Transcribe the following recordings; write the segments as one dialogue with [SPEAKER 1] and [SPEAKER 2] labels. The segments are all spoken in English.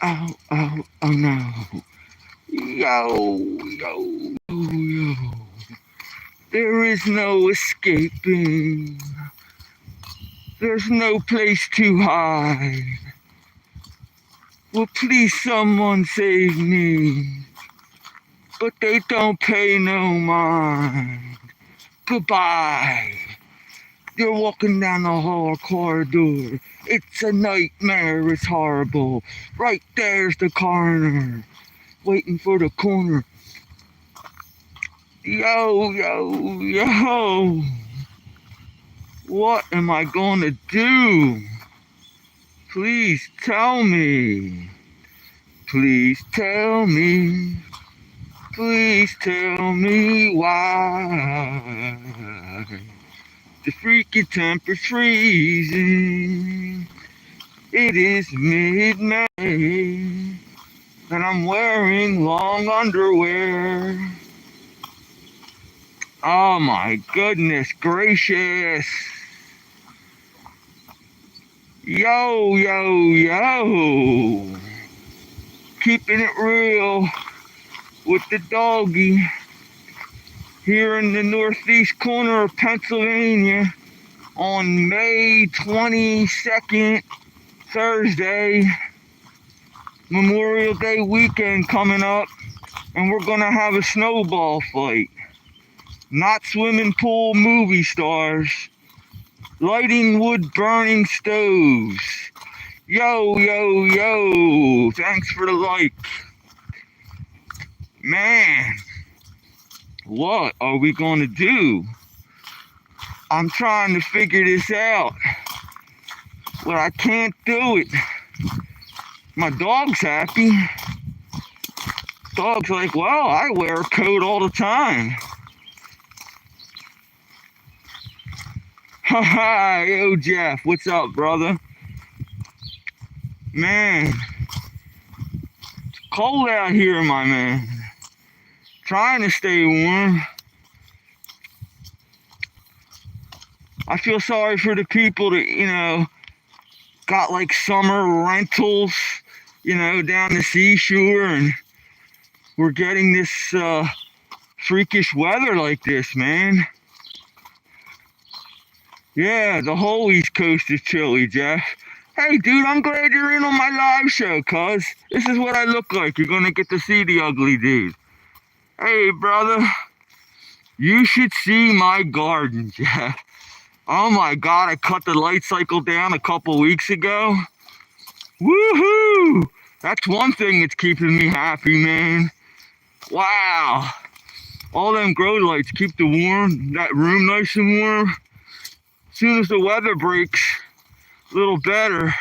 [SPEAKER 1] Oh, oh, oh no. Yo, yo, yo. There is no escaping. There's no place to hide. Will please someone save me? But they don't pay no mind. Goodbye. You're walking down the hall corridor. It's a nightmare, it's horrible. Right there's the coroner, waiting for the corner. Yo, yo, yo. What am I gonna do? Please tell me. Please tell me. Please tell me why. The freaking temperature's freezing. It is mid-May, and I'm wearing long underwear. Oh my goodness gracious. Yo, yo, yo. Keeping it real with the doggy here in the northeast corner of Pennsylvania on May 22nd, Thursday, Memorial Day weekend coming up, and we're gonna have a snowball fight. Not swimming pool movie stars, lighting wood burning stoves. Yo, yo, yo, thanks for the like. Man, what are we gonna do? I'm trying to figure this out, but I can't do it. My dog's happy. Dog's like, well, I wear a coat all the time. Haha, yo, Jeff, what's up, brother? Man, it's cold out here, my man. Trying to stay warm. I feel sorry for the people that, got like summer rentals, down the seashore, and we're getting this freakish weather like this, man. Yeah, the whole East Coast is chilly, Jeff. Hey, dude, I'm glad you're in on my live show, cuz this is what I look like. You're gonna get to see the ugly dude. Hey, brother, you should see my garden, Jeff. Oh my God, I cut the light cycle down a couple weeks ago. Woohoo! That's one thing that's keeping me happy, man. Wow. All them grow lights keep that room nice and warm. As soon as the weather breaks a little better,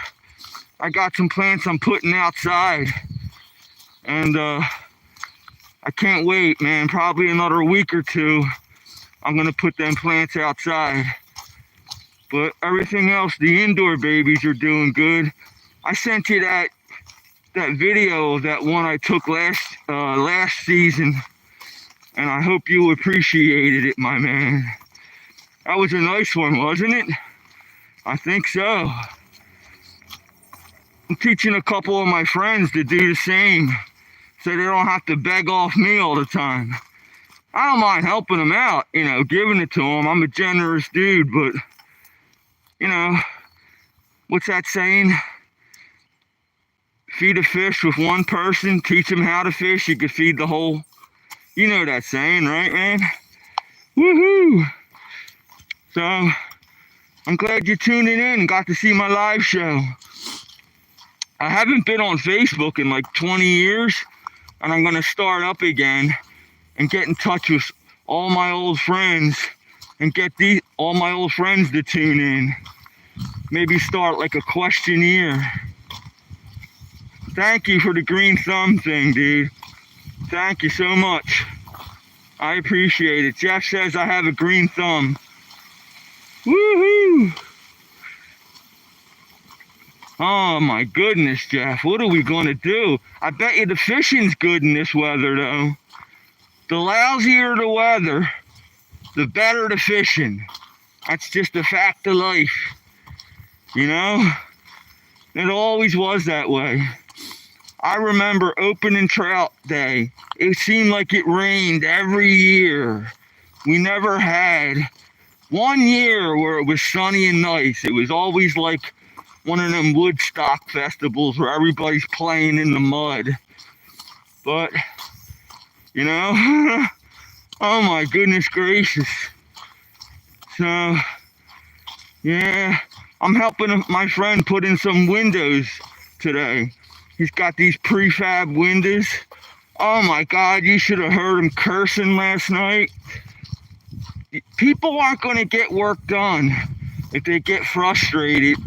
[SPEAKER 1] I got some plants I'm putting outside. And I can't wait, man. Probably another week or two, I'm going to put them plants outside. But everything else, the indoor babies are doing good. I sent you that video of that one I took last season, and I hope you appreciated it, my man. That was a nice one, wasn't it? I think so. I'm teaching a couple of my friends to do the same, so they don't have to beg off me all the time. I don't mind helping them out, giving it to them. I'm a generous dude, but what's that saying? Feed a fish with one person, teach them how to fish, you could feed the whole. You know that saying, right, man? Woohoo! So, I'm glad you're tuning in and got to see my live show. I haven't been on Facebook in like 20 years, and I'm going to start up again and get in touch with all my old friends and get all my old friends to tune in. Maybe start like a questionnaire. Thank you for the green thumb thing, dude. Thank you so much. I appreciate it. Jeff says I have a green thumb. Woohoo! Oh my goodness, Jeff. What are we gonna do? I bet you the fishing's good in this weather, though. The lousier the weather, the better the fishing. That's just a fact of life. It always was that way. I remember opening trout day. It seemed like it rained every year. We never had one year where it was sunny and nice. It was always like one of them Woodstock festivals where everybody's playing in the mud. But, you know, oh my goodness gracious. So, yeah, I'm helping my friend put in some windows today. He's got these prefab windows. Oh my God, you should have heard him cursing last night. People aren't going to get work done if they get frustrated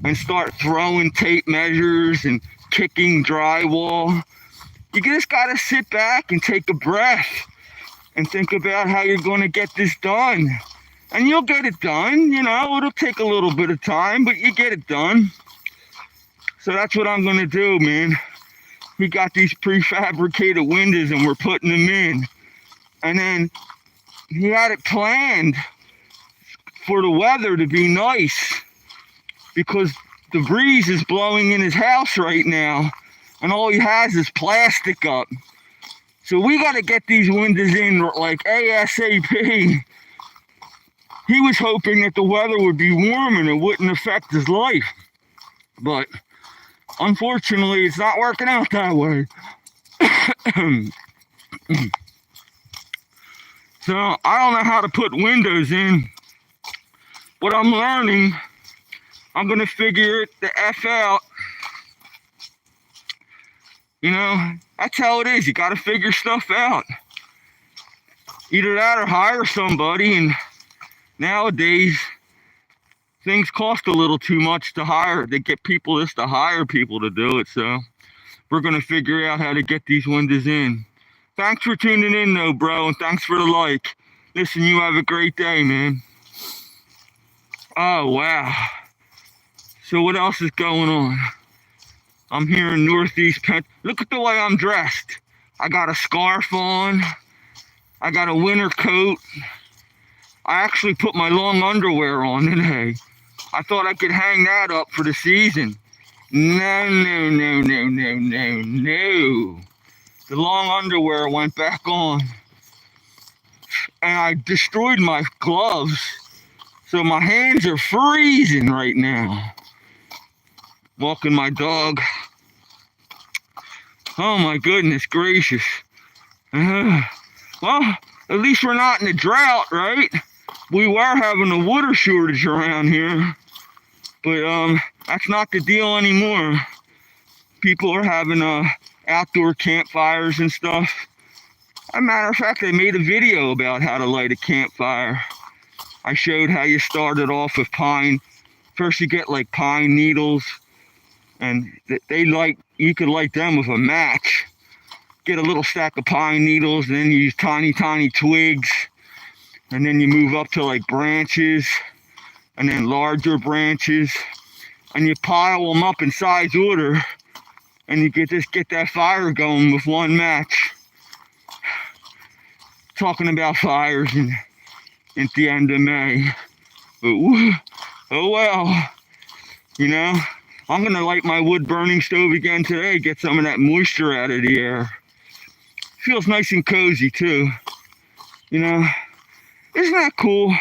[SPEAKER 1] and start throwing tape measures and kicking drywall. You just got to sit back and take a breath and think about how you're going to get this done. And you'll get it done, you know, it'll take a little bit of time, but you get it done. So that's what I'm going to do, man. We got these prefabricated windows and we're putting them in. And then he had it planned for the weather to be nice because the breeze is blowing in his house right now and all he has is plastic up. So we got to get these windows in like ASAP. He was hoping that the weather would be warm and it wouldn't affect his life. But unfortunately, it's not working out that way. So I don't know how to put windows in, but I'm learning. I'm going to figure it the F out. You know, that's how it is. You got to figure stuff out. Either that or hire somebody. And nowadays, things cost a little too much to hire. They get people just to hire people to do it. So we're going to figure out how to get these windows in. Thanks for tuning in, though, bro, and thanks for the like. Listen, you have a great day, man. Oh, wow. So what else is going on? I'm here in Northeast Penn. Look at the way I'm dressed. I got a scarf on. I got a winter coat. I actually put my long underwear on today. I thought I could hang that up for the season. No, no, no, no, no, no, no. The long underwear went back on. And I destroyed my gloves. So my hands are freezing right now. Walking my dog. Oh my goodness gracious. Well, at least we're not in a drought, right? We were having a water shortage around here. But that's not the deal anymore. People are having outdoor campfires and stuff. As a matter of fact, I made a video about how to light a campfire. I showed how you started off with pine. First you get like pine needles, and you could light them with a match. Get a little stack of pine needles, and then you use tiny twigs, and then you move up to like branches, and then larger branches, and you pile them up in size order. And you just get that fire going with one match. Talking about fires at the end of May. But oh well. You know, I'm going to light my wood burning stove again today. Get some of that moisture out of the air. Feels nice and cozy too. You know, isn't that cool?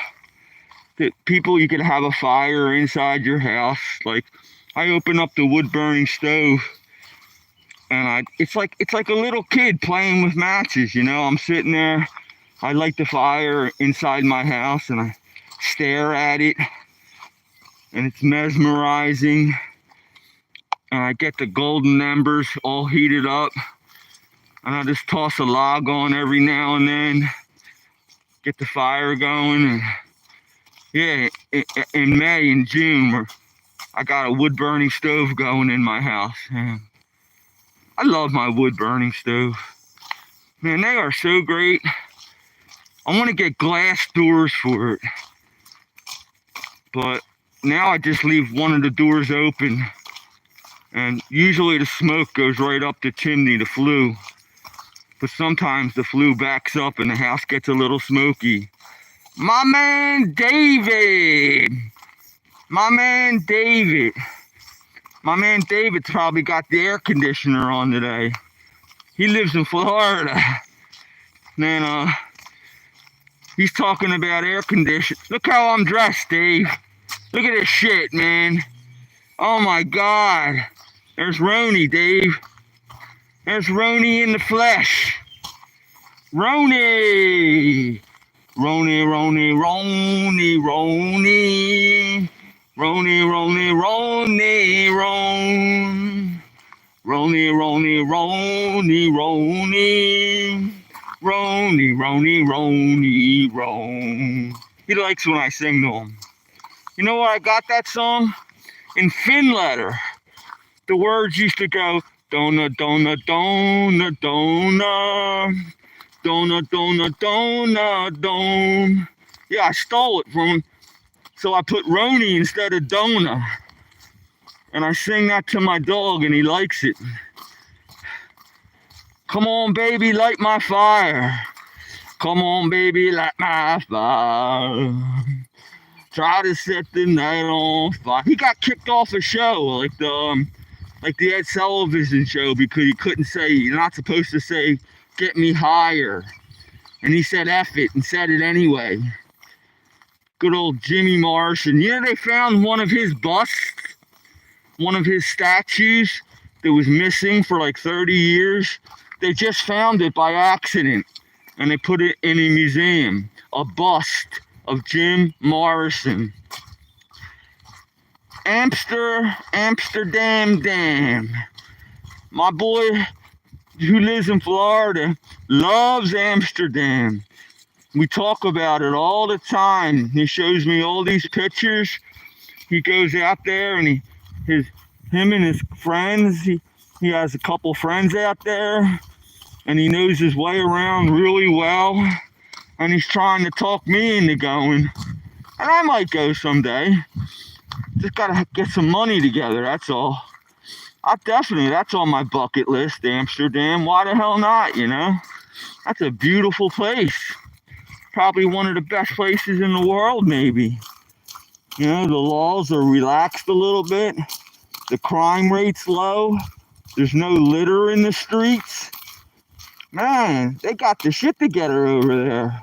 [SPEAKER 1] That you could have a fire inside your house. Like, I open up the wood burning stove. And it's like a little kid playing with matches, you know. I'm sitting there, I light the fire inside my house and I stare at it. And it's mesmerizing. And I get the golden embers all heated up. And I just toss a log on every now and then. Get the fire going. And yeah, in May and June, I got a wood burning stove going in my house. And I love my wood burning stove. Man, they are so great. I want to get glass doors for it. But now I just leave one of the doors open. And usually the smoke goes right up the chimney, the flue. But sometimes the flue backs up and the house gets a little smoky. My man David. My man David's probably got the air conditioner on today. He lives in Florida. Man, he's talking about air conditioning. Look how I'm dressed, Dave. Look at this shit, man. Oh my God. There's Roni, Dave. There's Roni in the flesh. Roni. Roni, Roni, Roni, Roni. Roni, Roni, Roni, Ron. Roni, Roni, Roni, Roni. Roni, Roni, Roni, Ron. He likes when I sing to him. You know where I got that song? In Finletter. The words used to go, Donna, Donna, Donna, Donna. Donna, Donna, Donna, Donna. Yeah, I stole it from him. So I put Roni instead of Donna. And I sing that to my dog and he likes it. Come on, baby, light my fire. Come on, baby, light my fire. Try to set the night on fire. He got kicked off a show, like the Ed Sullivan show, because he couldn't say, you're not supposed to say, get me higher. And he said F it and said it anyway. Good old Jimmy Morrison. You know, they found one of his busts, one of his statues that was missing for like 30 years. They just found it by accident and they put it in a museum. A bust of Jim Morrison. Amsterdam Dam. My boy who lives in Florida loves Amsterdam. We talk about it all the time. He shows me all these pictures. He goes out there and him and his friends, he has a couple friends out there and he knows his way around really well. And he's trying to talk me into going. And I might go someday. Just gotta get some money together, that's all. That's on my bucket list, Amsterdam. Why the hell not, you know? That's a beautiful place. Probably one of the best places in the world, maybe. You know, the laws are relaxed a little bit. The crime rate's low. There's no litter in the streets. Man, they got the shit together over there.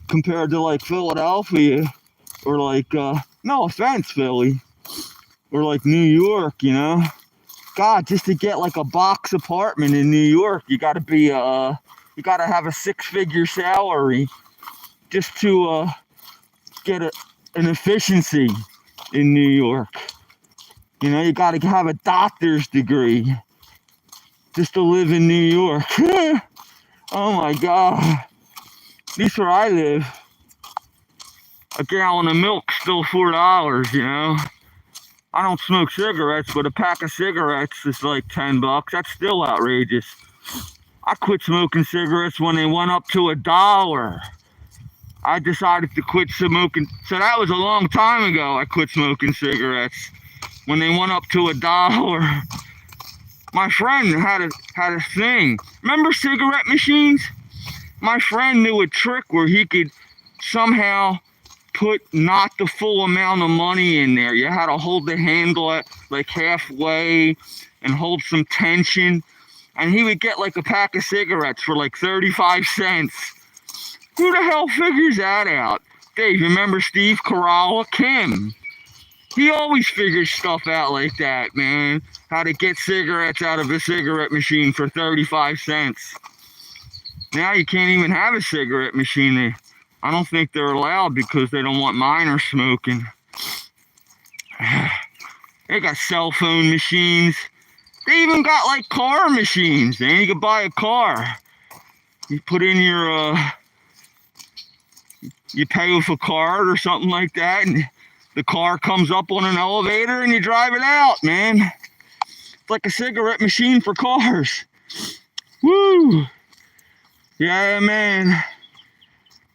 [SPEAKER 1] Compared to like Philadelphia or like, no offense, Philly, or like New York, you know? God, just to get like a box apartment in New York, you gotta have a six-figure salary just to get an efficiency in New York. You know, you gotta have a doctor's degree just to live in New York. Oh my God. At least where I live, a gallon of milk's still $4, you know? I don't smoke cigarettes, but a pack of cigarettes is like $10. That's still outrageous. I quit smoking cigarettes when they went up to $1. I decided to quit smoking. So that was a long time ago. I quit smoking cigarettes when they went up to $1. My friend had a thing. Remember cigarette machines? My friend knew a trick where he could somehow put not the full amount of money in there. You had to hold the handle at like halfway and hold some tension. And he would get like a pack of cigarettes for like 35 cents. Who the hell figures that out? Dave, remember Steve Caralla? Kim. He always figures stuff out like that, man. How to get cigarettes out of a cigarette machine for 35 cents. Now you can't even have a cigarette machine. I don't think they're allowed because they don't want minors smoking. They got cell phone machines. They even got like car machines, man. You could buy a car. You put in you pay with a card or something like that, and the car comes up on an elevator and you drive it out, man. It's like a cigarette machine for cars. Woo! Yeah, man.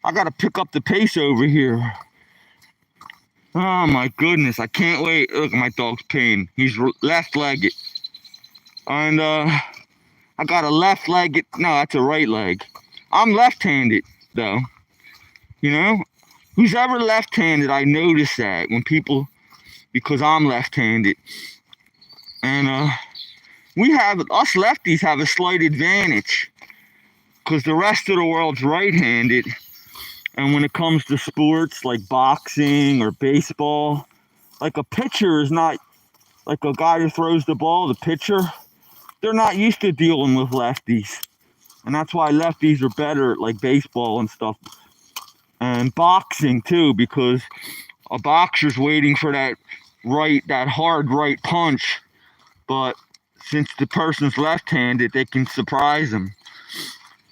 [SPEAKER 1] I gotta pick up the pace over here. Oh my goodness, I can't wait. Look at my dog's peeing. He's left-legged. And I got a left-legged, no, that's a right leg. I'm left-handed, though. You know? Who's ever left-handed, I notice that when people, because I'm left-handed. And us lefties have a slight advantage because the rest of the world's right-handed. And when it comes to sports like boxing or baseball, like a pitcher is not like a guy who throws the ball, the pitcher, they're not used to dealing with lefties. And that's why lefties are better at like baseball and stuff. And boxing too, because a boxer's waiting for that hard right punch. But since the person's left-handed, they can surprise them.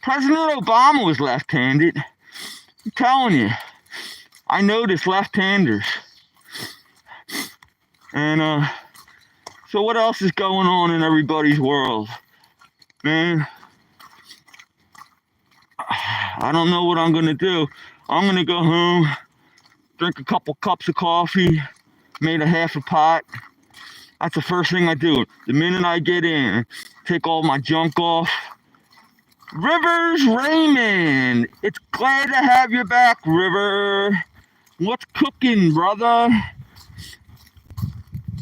[SPEAKER 1] President Obama was left-handed. I'm telling you, I noticed left-handers. And so what else is going on in everybody's world? Man, I don't know what I'm going to do. I'm going to go home, drink a couple cups of coffee, made a half a pot. That's the first thing I do. The minute I get in, take all my junk off. Rivers Raymond, it's glad to have you back, River. What's cooking, brother?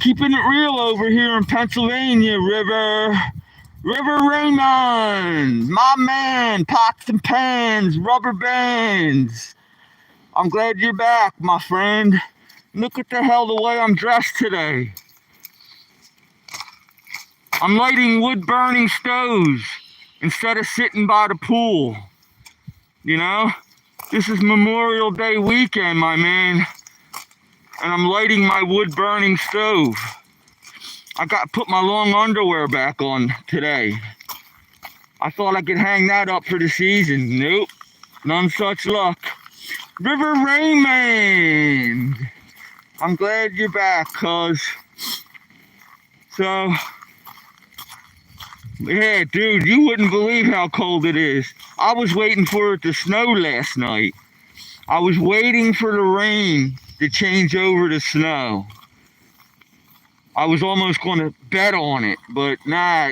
[SPEAKER 1] Keeping it real over here in Pennsylvania, River. River Raymond, my man, pots and pans, rubber bands. I'm glad you're back, my friend. Look at the hell the way I'm dressed today. I'm lighting wood-burning stoves instead of sitting by the pool. You know? This is Memorial Day weekend, my man. And I'm lighting my wood-burning stove. I got to put my long underwear back on today. I thought I could hang that up for the season. Nope. None such luck. River Raymond. I'm glad you're back, cuz. So, yeah, dude, you wouldn't believe how cold it is. I was waiting for it to snow last night. I was waiting for the rain to change over to snow. I was almost going to bet on it, but nah,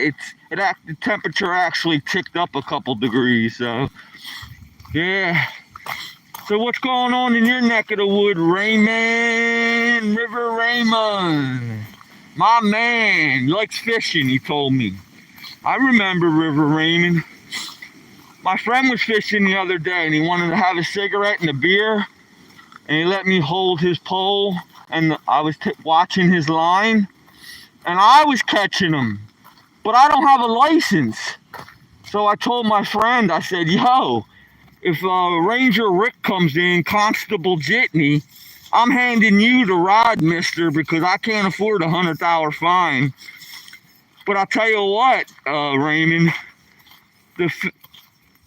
[SPEAKER 1] the temperature actually ticked up a couple degrees, so yeah. So what's going on in your neck of the wood, Raymond? River Raymond. My man likes fishing, he told me. I remember River Raymond. My friend was fishing the other day and he wanted to have a cigarette and a beer, and he let me hold his pole, and I was watching his line, and I was catching him, but I don't have a license. So I told my friend, I said, yo, if Ranger Rick comes in, Constable Jitney, I'm handing you the rod, mister, because I can't afford a $100 fine. But I'll tell you what, Raymond,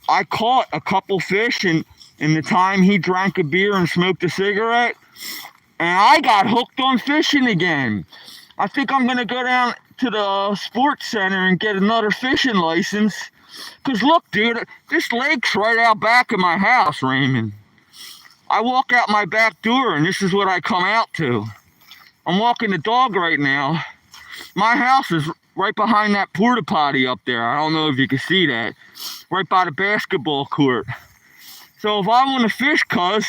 [SPEAKER 1] I caught a couple fish in the time he drank a beer and smoked a cigarette, and I got hooked on fishing again. I think I'm going to go down to the sports center and get another fishing license. Because look, dude, this lake's right out back of my house, Raymond. I walk out my back door and this is what I come out to. I'm walking the dog right now. My house is right behind that porta potty up there. I don't know if you can see that. Right by the basketball court. So if I want to fish, cuz,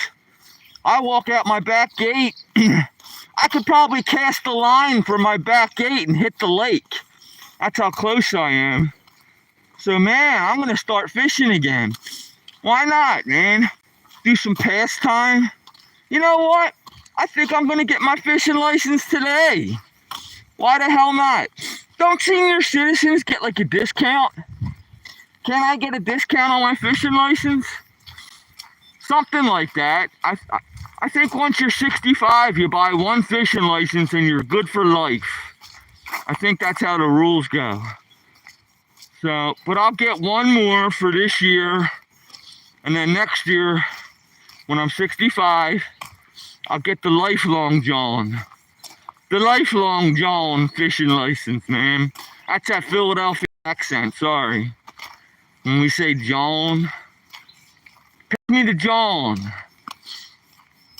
[SPEAKER 1] I walk out my back gate. I could probably cast a line from my back gate and hit the lake. That's how close I am. So, man, I'm going to start fishing again. Why not, man? Do some pastime. You know what? I think I'm going to get my fishing license today. Why the hell not? Don't senior citizens get like a discount? Can I get a discount on my fishing license? Something like that. I think once you're 65, you buy one fishing license and you're good for life. I think that's how the rules go. So, but I'll get one more for this year. And then next year, when I'm 65, I'll get the lifelong John. The lifelong John fishing license, man. That's that Philadelphia accent, sorry. When we say John, take me to John.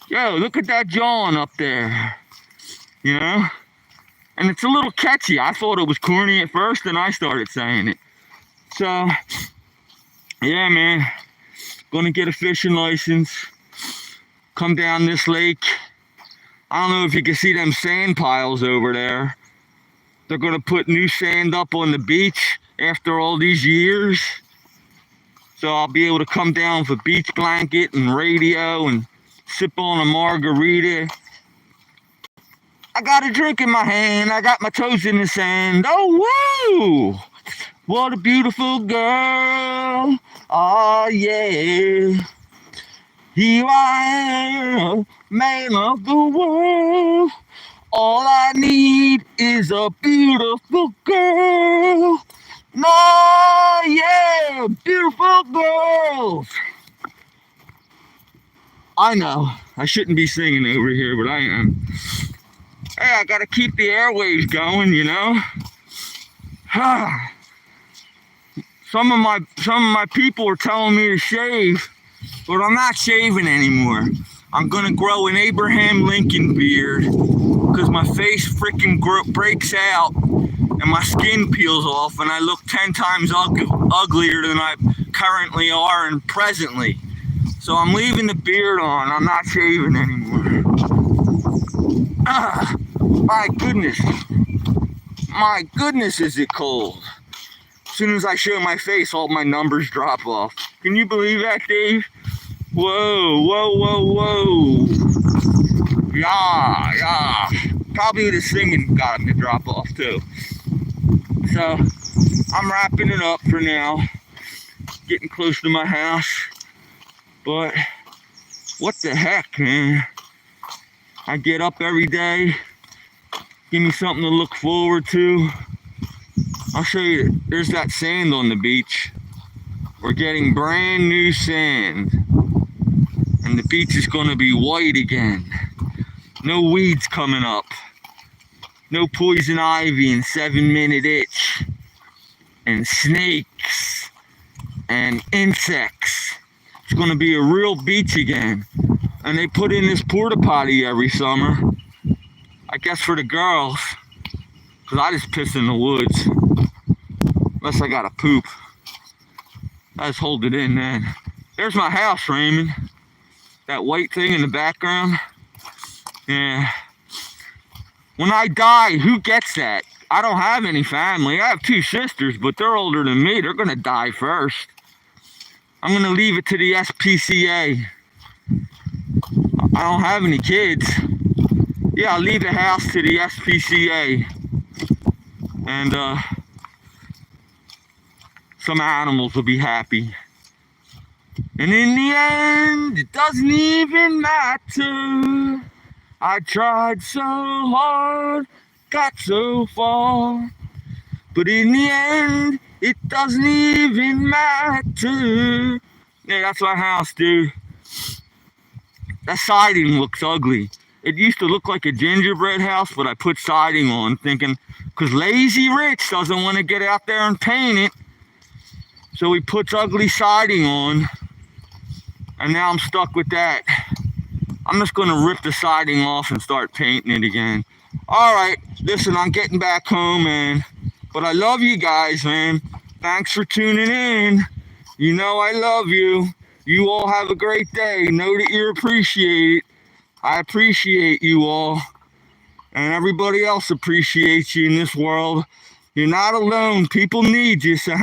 [SPEAKER 1] Yo, look at that John up there. You know? And it's a little catchy. I thought it was corny at first, and I started saying it. So, yeah, man. Gonna get a fishing license. Come down this lake. I don't know if you can see them sand piles over there. They're gonna put new sand up on the beach after all these years. So I'll be able to come down with a beach blanket and radio and sip on a margarita. I got a drink in my hand. I got my toes in the sand. Oh, whoa! What a beautiful girl. Oh, yeah. Here I am, man of the world. All I need is a beautiful girl. Oh, yeah, beautiful girls. I know, I shouldn't be singing over here, but I am. Hey, I gotta keep the airwaves going, you know? Some of my people are telling me to shave, but I'm not shaving anymore. I'm gonna grow an Abraham Lincoln beard because my face freaking breaks out and my skin peels off and I look 10 times uglier than I currently are and presently. So I'm leaving the beard on. I'm not shaving anymore. My goodness. My goodness, is it cold. As soon as I show my face, all my numbers drop off. Can you believe that, Dave? Whoa, whoa, whoa, whoa. Yeah. Probably the singing got him to drop off, too. So, I'm wrapping it up for now. Getting close to my house. But, what the heck, man? I get up every day. Give me something to look forward to. I'll show you. There's that sand on the beach. We're getting brand new sand. And the beach is going to be white again. No weeds coming up. No poison ivy and 7-minute itch. And snakes. And insects. It's going to be a real beach again. And they put in this porta potty every summer. I guess for the girls. Because I just piss in the woods. Unless I gotta poop. I just hold it in then. There's my house, Raymond. That white thing in the background. Yeah. When I die, who gets that? I don't have any family. I have 2 sisters, but they're older than me. They're gonna die first. I'm gonna leave it to the SPCA. I don't have any kids. Yeah, I'll leave the house to the SPCA. And, some animals will be happy. And in the end, it doesn't even matter. I tried so hard, got so far. But in the end, it doesn't even matter. Yeah, that's my house, dude. That siding looks ugly. It used to look like a gingerbread house, but I put siding on, thinking, because Lazy Rich doesn't want to get out there and paint it. So he puts ugly siding on, and now I'm stuck with that. I'm just going to rip the siding off and start painting it again. All right, listen, I'm getting back home, man. But I love you guys, man. Thanks for tuning in. You know I love you. You all have a great day. Know that you're appreciated. I appreciate you all. And everybody else appreciates you in this world. You're not alone. People need you, so